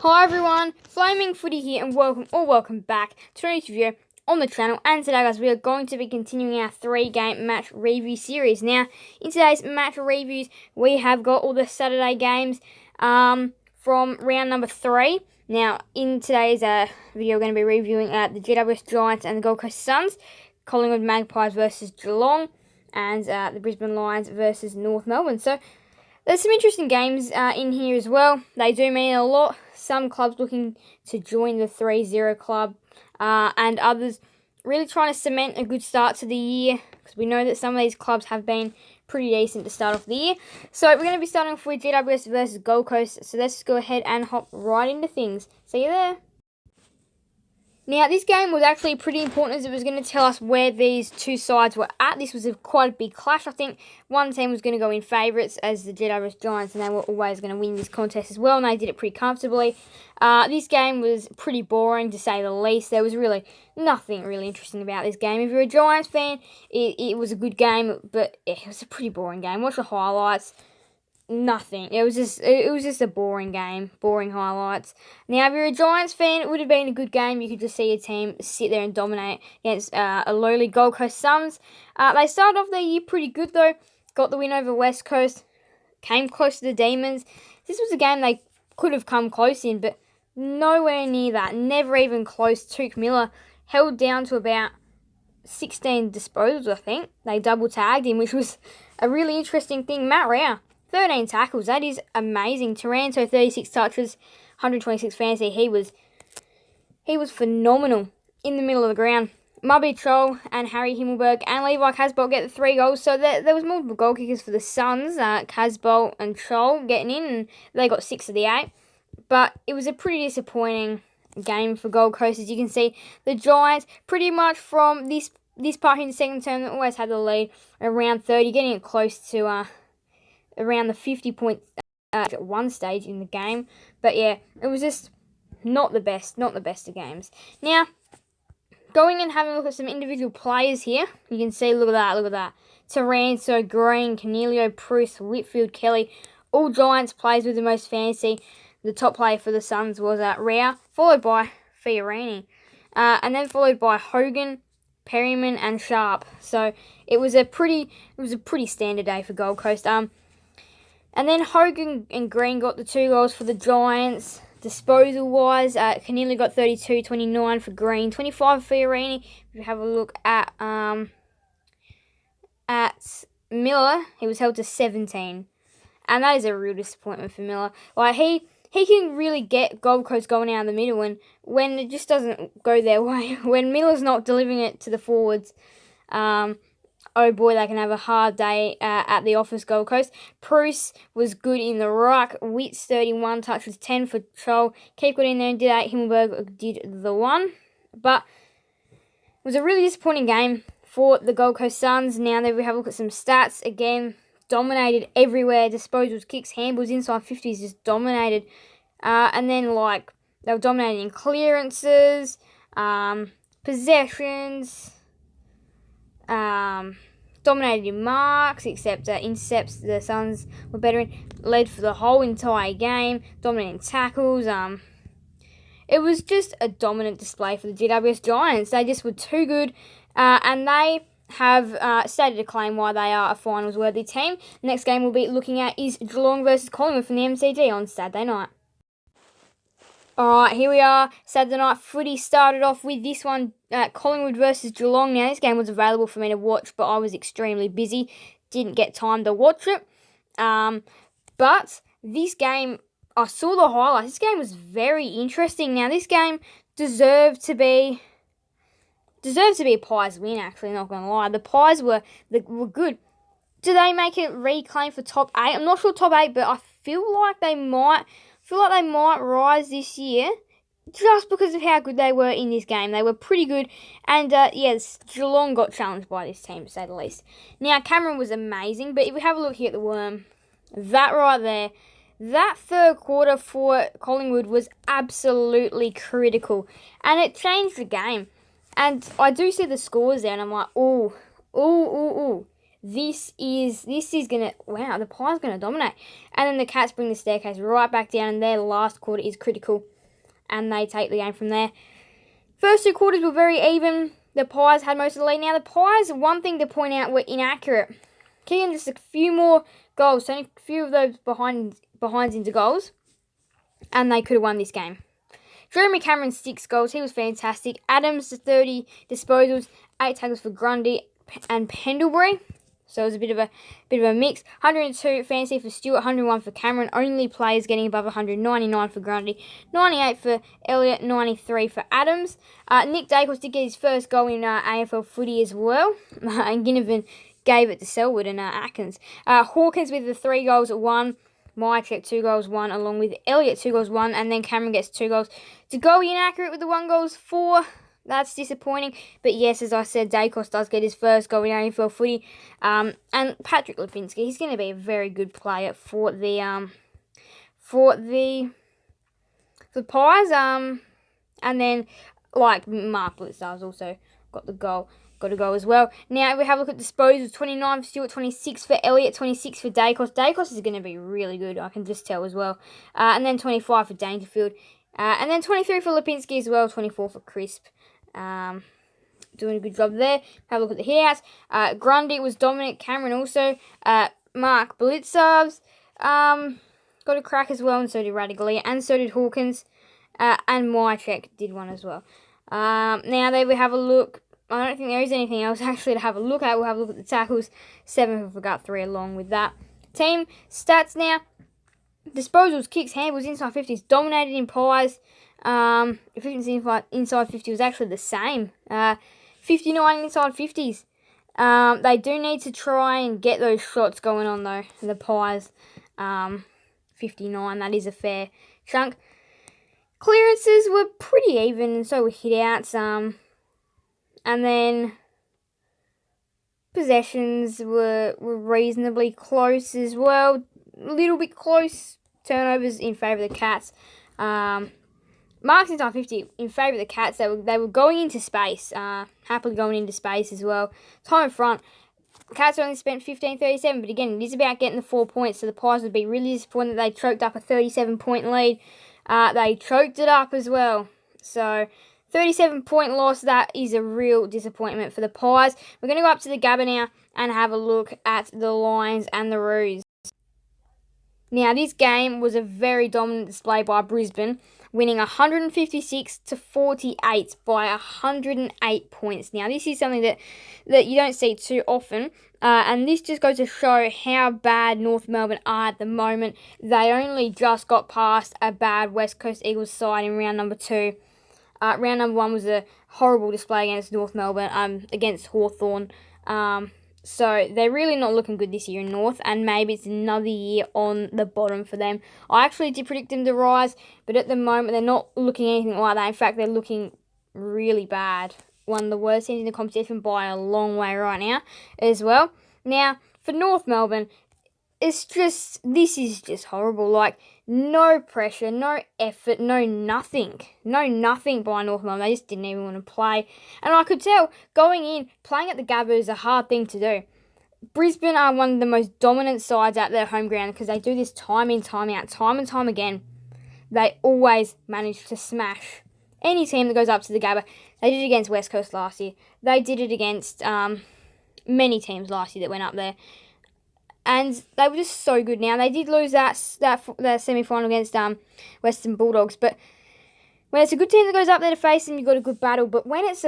Hi everyone, Flaming Footy here and welcome back to another video on the channel. And today guys, we are going to be continuing our 3-game match review series. Now, in today's match reviews, we have got all the Saturday games from round number 3. Now, in today's video, we're going to be reviewing the GWS Giants and the Gold Coast Suns, Collingwood Magpies versus Geelong, and the Brisbane Lions versus North Melbourne. So, there's some interesting games in here as well. They do mean a lot. Some clubs looking to join the 3-0 club and others really trying to cement a good start to the year, because we know that some of these clubs have been pretty decent to start off the year. So we're going to be starting off with GWS versus Gold Coast. So let's go ahead and hop right into things. See you there. Now, this game was actually pretty important as it was going to tell us where these two sides were at. This was quite a big clash. I think one team was going to go in favourites as the GWS Giants, and they were always going to win this contest as well, and they did it pretty comfortably. This game was pretty boring, to say the least. There was really nothing really interesting about this game. If you're a Giants fan, it was a good game, but it was a pretty boring game. Watch the highlights. Nothing. It was just a boring game, boring highlights. Now, if you're a Giants fan, it would have been a good game. You could just see your team sit there and dominate against a lowly Gold Coast Suns. They started off their year pretty good though. Got the win over West Coast. Came close to the Demons. This was a game they could have come close in, but nowhere near that. Never even close. Tuke Miller held down to about 16 disposals, I think. They double tagged him, which was a really interesting thing. Matt Rao, 13 tackles. That is amazing. Taranto, 36 touches, 126 fantasy. He was phenomenal in the middle of the ground. Mubby Troll and Harry Himmelberg and Levi Casbolt get the 3 goals. So there was multiple goal kickers for the Suns. Casbolt and Troll getting in, and they got 6 of the 8. But it was a pretty disappointing game for Gold Coast. As you can see, the Giants pretty much from this part in the second term always had the lead around 30, getting it close to around the 50 point at one stage in the game. But yeah, it was just not the best of games. Now, going and having a look at some individual players here, you can see, look at that. Taranto, Green, Canelio, Bruce, Whitfield, Kelly, all Giants players with the most fantasy. The top player for the Suns was Rao, followed by Fiorini, and then followed by Hogan, Perryman, and Sharp. So it was a pretty standard day for Gold Coast. And then Hogan and Green got the 2 goals for the Giants. Disposal-wise, Canelli got 32, 29 for Green, 25 for Fiorini. If you have a look at Miller, he was held to 17. And that is a real disappointment for Miller. Like, he can really get Gold Coast going out in the middle, and when it just doesn't go their way, when Miller's not delivering it to the forwards, oh boy, they can have a hard day at the office, Gold Coast. Bruce was good in the ruck. Witts, 31 touches, 10 for Troll. Keep got in there and did 8. Himmelberg did the 1. But it was a really disappointing game for the Gold Coast Suns. Now that we have a look at some stats, again, dominated everywhere. Disposals, kicks, handballs, inside 50s, just dominated. And then, they were dominating in clearances, possessions, dominated in marks, except intercepts. The Suns were better in. Led for the whole entire game, dominating tackles. It was just a dominant display for the GWS Giants. They just were too good, and they have stated a claim why they are a finals-worthy team. The next game we'll be looking at is Geelong versus Collingwood from the MCG on Saturday night. Alright, here we are. Saturday night footy started off with this one, Collingwood versus Geelong. Now, this game was available for me to watch, but I was extremely busy. Didn't get time to watch it. But this game, I saw the highlights. This game was very interesting. Now, this game deserved to be a Pies win, actually, not going to lie. The Pies were good. Do they make it reclaim for top 8? I'm not sure top 8, but I feel like they might rise this year just because of how good they were in this game. They were pretty good. And, yes, Geelong got challenged by this team, to say the least. Now, Cameron was amazing, but if we have a look here at the Worm, that right there, that third quarter for Collingwood was absolutely critical. And it changed the game. And I do see the scores there, and I'm like, ooh. This is gonna, wow, the Pies gonna dominate. And then the Cats bring the staircase right back down, and their last quarter is critical, and they take the game from there. First 2 quarters were very even. The Pies had most of the lead. Now the Pies, one thing to point out, were inaccurate. Kicking just a few more goals, so a few of those behinds into goals, and they could have won this game. Jeremy Cameron, 6 goals. He was fantastic. Adams, 30 disposals, 8 tackles for Grundy and Pendlebury. So it was a bit of a mix. 102 fantasy for Stewart, 101 for Cameron. Only players getting above 100. 99 for Grundy, 98 for Elliott, 93 for Adams. Nick Dacos did get his first goal in AFL footy as well. And Ginnivan gave it to Selwood and Atkins. Hawkins with the 3 goals at 1. Mycheck 2 goals, 1, along with Elliott 2 goals, 1, and then Cameron gets 2 goals. To go inaccurate with the 1 goals, 4. That's disappointing. But yes, as I said, Dacos does get his first goal in AFL footy. And Patrick Lipinski, he's going to be a very good player for the Pies. And then, like, Mark Blitzar's also got a goal as well. Now we have a look at disposals. 29 for Stewart, 26 for Elliott, 26 for Dacos. Dacos is going to be really good, I can just tell as well. And then 25 for Dangerfield. And then 23 for Lipinski as well, 24 for Crisp. Doing a good job there. Have a look at the hitouts. Grundy was dominant. Cameron also. Mark Blitzar's got a crack as well, and so did Radigalia, and so did Hawkins. And Mycheck did one as well. Now there we have a look. I don't think there is anything else actually to have a look at. We'll have a look at the tackles. 7 for Guthrie along with that. Team stats now. Disposals, kicks, handballs, inside 50s, dominated in Pies. Efficiency inside 50 was actually the same. 59 inside 50s. They do need to try and get those shots going on though. The Pies, 59, that is a fair chunk. Clearances were pretty even, and so were hitouts. And then possessions were reasonably close as well. A little bit close. Turnovers in favour of the Cats. Marks inside 50 in favour of the Cats. They were going into space. Happily going into space as well. Time in front. Cats only spent 15-37, but again, it is about getting the 4 points, so the Pies would be really disappointed that they choked up a 37-point lead. They choked it up as well. So 37-point loss, that is a real disappointment for the Pies. We're going to go up to the Gabba now and have a look at the Lions and the Roos. Now, this game was a very dominant display by Brisbane, winning 156-48 by 108 points. Now, this is something that you don't see too often, and this just goes to show how bad North Melbourne are at the moment. They only just got past a bad West Coast Eagles side in round number 2. Round number 1 was a horrible display against North Melbourne, against Hawthorn. So they're really not looking good this year in North, and maybe it's another year on the bottom for them. I actually did predict them to rise, but at the moment they're not looking anything like that. In fact, they're looking really bad. One of the worst teams in the competition by a long way right now as well. Now, for North Melbourne, this is just horrible. Like, no pressure, no effort, no nothing by North Melbourne. They just didn't even want to play. And I could tell, going in, playing at the Gabba is a hard thing to do. Brisbane are one of the most dominant sides at their home ground because they do this time in, time out, time and time again. They always manage to smash any team that goes up to the Gabba. They did it against West Coast last year. They did it against many teams last year that went up there. And they were just so good. Now, they did lose that semi-final against Western Bulldogs. But when it's a good team that goes up there to face them, you've got a good battle. But when it's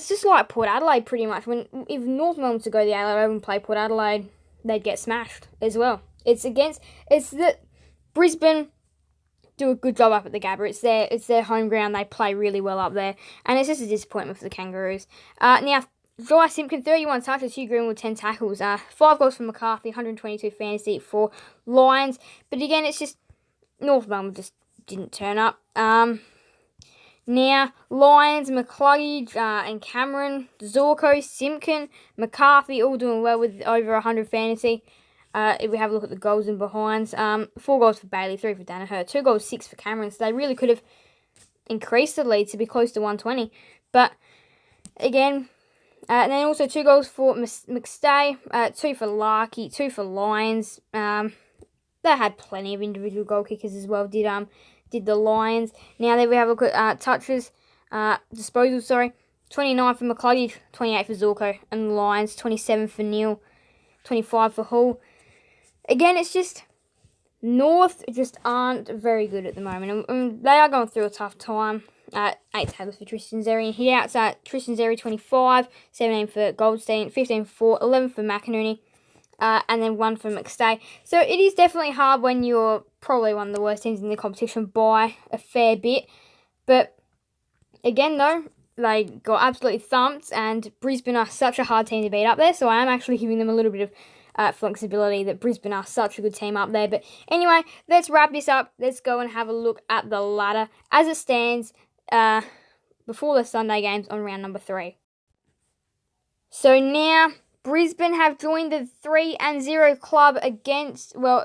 just like Port Adelaide, pretty much. If North Melbourne to go the A-Level and play Port Adelaide, they'd get smashed as well. It's that Brisbane do a good job up at the Gabba. It's their home ground. They play really well up there. And it's just a disappointment for the Kangaroos. Now, Jai Simpkin, 31 touches, Hugh Greenwood, 10 tackles, 5 goals for McCarthy, 122 fantasy for Lions. But again, it's just North Melbourne just didn't turn up. Now, Lions, McCluggage and Cameron, Zorko, Simpkin, McCarthy, all doing well with over 100 fantasy. If we have a look at the goals and behinds, 4 goals for Bailey, 3 for Danaher, 2 goals, 6 for Cameron. So they really could have increased the lead to be close to 120. But again, And then also 2 goals for McStay, 2 for Larkey, 2 for Lions. They had plenty of individual goal kickers as well, did the Lions. Now there we have a look at disposals, sorry. 29 for McCluggage, 28 for Zorko, and the Lions, 27 for Neil, 25 for Hull. Again, it's just North just aren't very good at the moment. And they are going through a tough time. 8 tackles for Tristan Zeri and hit-outs at Tristan Zeri 25, 17 for Goldstein, 15 for 4, 11 for McInerney, and then 1 for McStay. So it is definitely hard when you're probably one of the worst teams in the competition by a fair bit. But again, though, they got absolutely thumped, and Brisbane are such a hard team to beat up there, so I am actually giving them a little bit of flexibility that Brisbane are such a good team up there. But anyway, let's wrap this up. Let's go and have a look at the ladder as it stands before the Sunday games on round number 3. So now Brisbane have joined the 3-0 club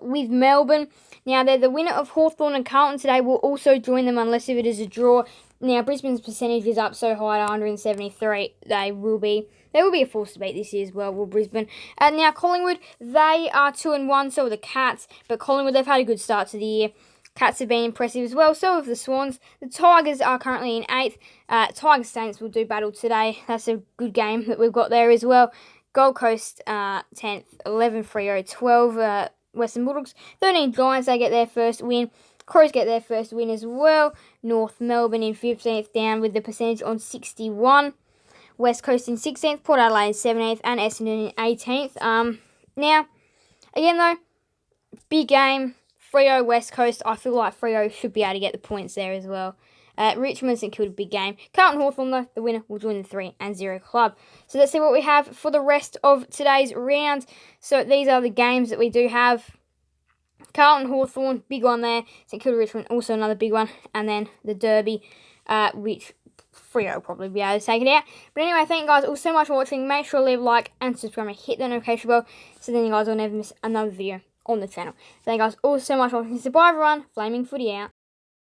with Melbourne. Now they're the winner of Hawthorn and Carlton today will also join them unless if it is a draw. Now Brisbane's percentage is up so high at 173. They will be a force to beat this year as well, will Brisbane. And now Collingwood, they are 2-1, so are the Cats. But Collingwood, they've had a good start to the year. Cats have been impressive as well, so have the Swans. The Tigers are currently in 8th. Tigers Saints will do battle today. That's a good game that we've got there as well. Gold Coast 10th, 11 Freo, 12 Western Bulldogs, 13 Giants, they get their first win. Crows get their first win as well. North Melbourne in 15th, down with the percentage on 61. West Coast in 16th, Port Adelaide in 17th, and Essendon in 18th. Now, again though, big game. Freo, West Coast, I feel like Freo should be able to get the points there as well. Richmond, St Kilda, big game. Carlton Hawthorn, though, the winner will join the 3-0 club. So let's see what we have for the rest of today's round. So these are the games that we do have. Carlton Hawthorn, big one there. St Kilda, Richmond, also another big one. And then the Derby, which Freo will probably be able to take it out. But anyway, thank you guys all so much for watching. Make sure to leave a like and subscribe and hit the notification bell so then you guys will never miss another video on the channel. Thank you guys all so much for watching. So bye everyone, Flaming Footy out.